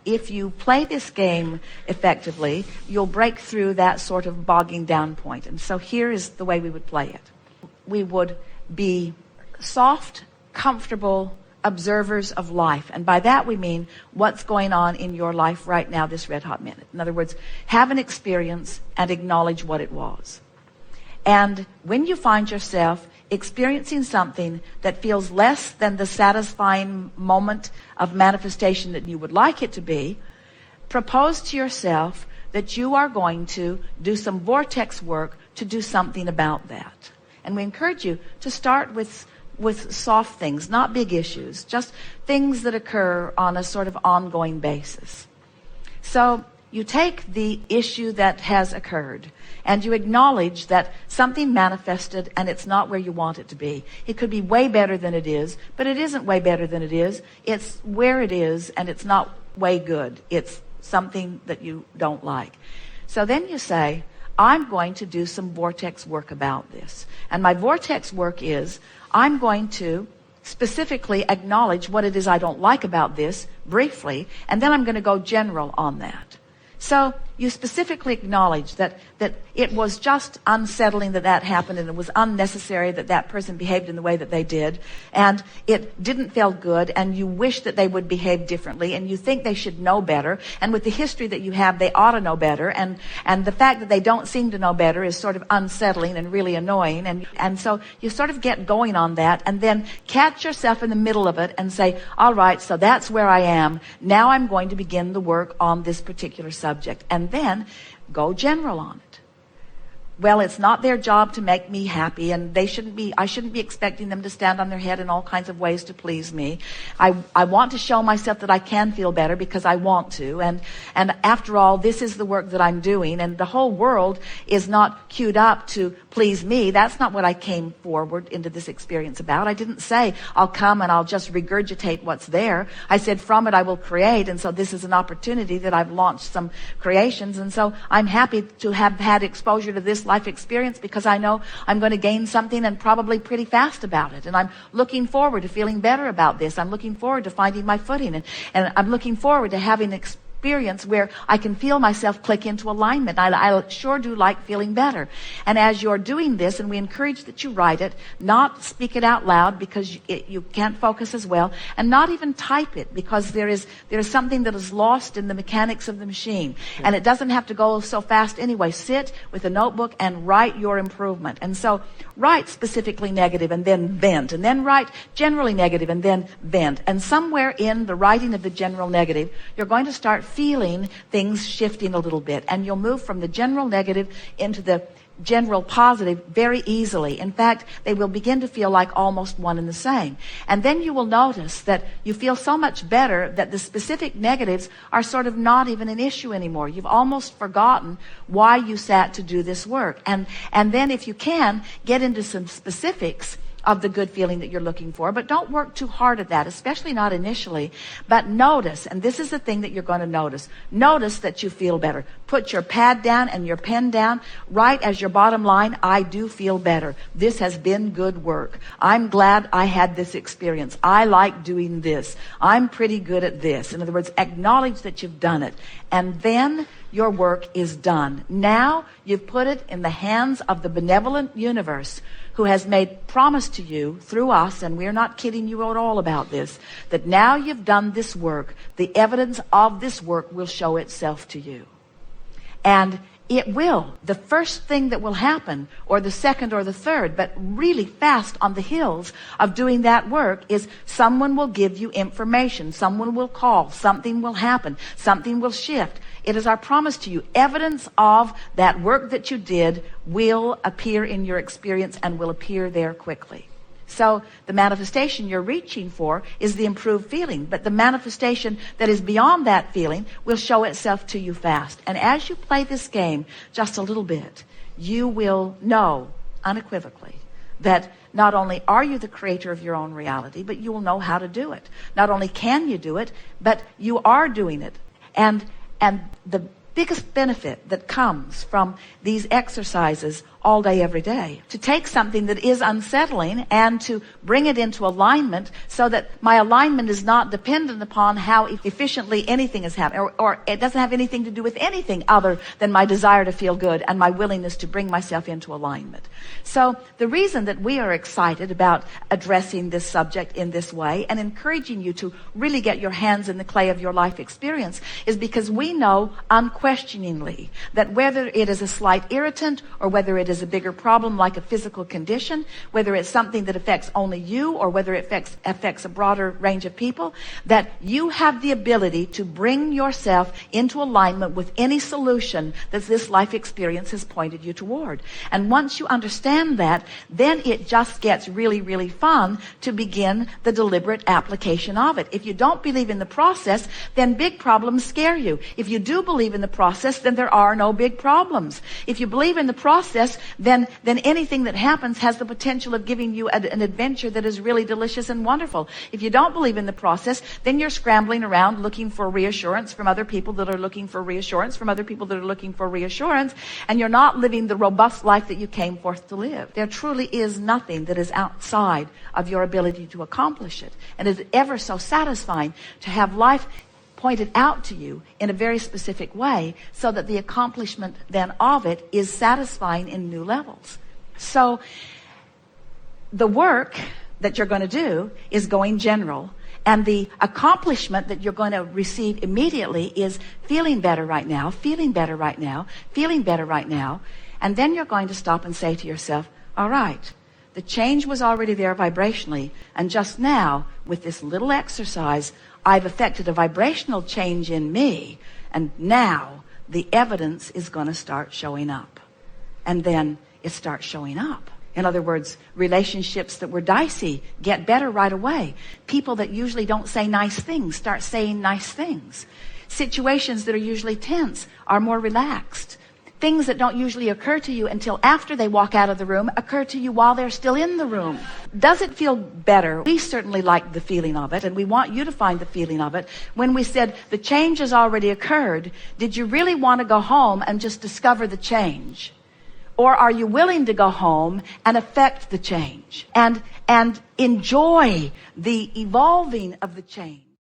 if you play this game effectively, you'll break through that sort of bogging down point. And so here is the way we would play it. We would be soft, comfortable observers of life. And by that we mean what's going on in your life right now, this red hot minute. In other words, have an experience and acknowledge what it was. And when you find yourself experiencing something that feels less than the satisfying moment of manifestation that you would like it to be, propose to yourself that you are going to do some vortex work to do something about that. And we encourage you to start with soft things, not big issues, just things that occur on a sort of ongoing basis. So you take the issue that has occurred and you acknowledge that something manifested and it's not where you want it to be. It could be way better than it is, but it isn't way better than it is. It's where it is and it's not way good. It's something that you don't like. So then you say, I'm going to do some vortex work about this. And my vortex work is, I'm going to specifically acknowledge what it is I don't like about this briefly, and then I'm going to go general on that. So you specifically acknowledge that it was just unsettling that happened, and it was unnecessary that person behaved in the way that they did, and it didn't feel good, and you wish that they would behave differently, and you think they should know better, and with the history that you have, they ought to know better, and the fact that they don't seem to know better is sort of unsettling and really annoying, and so you sort of get going on that, and then catch yourself in the middle of it and say, all right, so that's where I am. Now I'm going to begin the work on this particular subject, and then go general on it. Well, it's not their job to make me happy, and I shouldn't be expecting them to stand on their head in all kinds of ways to please me. I want to show myself that I can feel better because I want to, and after all, this is the work that I'm doing, and the whole world is not queued up to please me. That's not what I came forward into this experience about. I didn't say I'll come and I'll just regurgitate what's there. I said from it I will create, and so this is an opportunity that I've launched some creations, and so I'm happy to have had exposure to this life experience because I know I'm going to gain something, and probably pretty fast about it. And I'm looking forward to feeling better about this. I'm looking forward to finding my footing, and I'm looking forward to having experience where I can feel myself click into alignment. I sure do like feeling better. And as you're doing this, and we encourage that you write it, not speak it out loud because you can't focus as well, and not even type it because there is something that is lost in the mechanics of the machine. Yeah. And it doesn't have to go so fast anyway. Sit with a notebook and write your improvement. And so write specifically negative and then vent, and then write generally negative and then vent. And somewhere in the writing of the general negative, you're going to start feeling things shifting a little bit, and you'll move from the general negative into the general positive very easily. In fact, they will begin to feel like almost one and the same. And then you will notice that you feel so much better that the specific negatives are sort of not even an issue anymore. You've almost forgotten why you sat to do this work. And then if you can, get into some specifics of the good feeling that you're looking for, but don't work too hard at that, especially not initially. But notice, and this is the thing that you're going to notice that you feel better. Put your pad down and your pen down. Write as your bottom line, I do feel better. This has been good work. I'm glad I had this experience. I like doing this. I'm pretty good at this. In other words, acknowledge that you've done it. And then your work is done. Now you've put it in the hands of the benevolent universe, who has made promise to you through us, and we're not kidding you at all about this, that now you've done this work, the evidence of this work will show itself to you. And it will. The first thing that will happen, or the second or the third, but really fast on the heels of doing that work, is someone will give you information. Someone will call. Something will happen. Something will shift. It is our promise to you. Evidence of that work that you did will appear in your experience and will appear there quickly. So the manifestation you're reaching for is the improved feeling, but the manifestation that is beyond that feeling will show itself to you fast. And as you play this game just a little bit, you will know unequivocally that not only are you the creator of your own reality, but you will know how to do it. Not only can you do it, but you are doing it. And the biggest benefit that comes from these exercises all day, every day. To take something that is unsettling and to bring it into alignment so that my alignment is not dependent upon how efficiently anything is happening, or it doesn't have anything to do with anything other than my desire to feel good and my willingness to bring myself into alignment. So the reason that we are excited about addressing this subject in this way and encouraging you to really get your hands in the clay of your life experience is because we know unquestioningly that whether it is a slight irritant or whether it is a bigger problem like a physical condition, whether it's something that affects only you or whether it affects a broader range of people, that you have the ability to bring yourself into alignment with any solution that this life experience has pointed you toward. And once you understand that, then it just gets really, really fun to begin the deliberate application of it. If you don't believe in the process, then big problems scare you. If you do believe in the process, then there are no big problems. If you believe in the process, then anything that happens has the potential of giving you an adventure that is really delicious and wonderful. If you don't believe in the process, then you're scrambling around looking for reassurance from other people that are looking for reassurance from other people that are looking for reassurance, and you're not living the robust life that you came forth to live. There truly is nothing that is outside of your ability to accomplish it. And it is ever so satisfying to have life pointed out to you in a very specific way so that the accomplishment then of it is satisfying in new levels. So the work that you're going to do is going general, and the accomplishment that you're going to receive immediately is feeling better right now, feeling better right now, feeling better right now. And then you're going to stop and say to yourself, all right, the change was already there vibrationally, and just now, with this little exercise, I've effected a vibrational change in me, and now the evidence is going to start showing up. And then it starts showing up. In other words, relationships that were dicey get better right away. People that usually don't say nice things start saying nice things. Situations that are usually tense are more relaxed. Things that don't usually occur to you until after they walk out of the room occur to you while they're still in the room. Does it feel better? We certainly like the feeling of it, and we want you to find the feeling of it. When we said the change has already occurred, did you really want to go home and just discover the change? Or are you willing to go home and affect the change and enjoy the evolving of the change?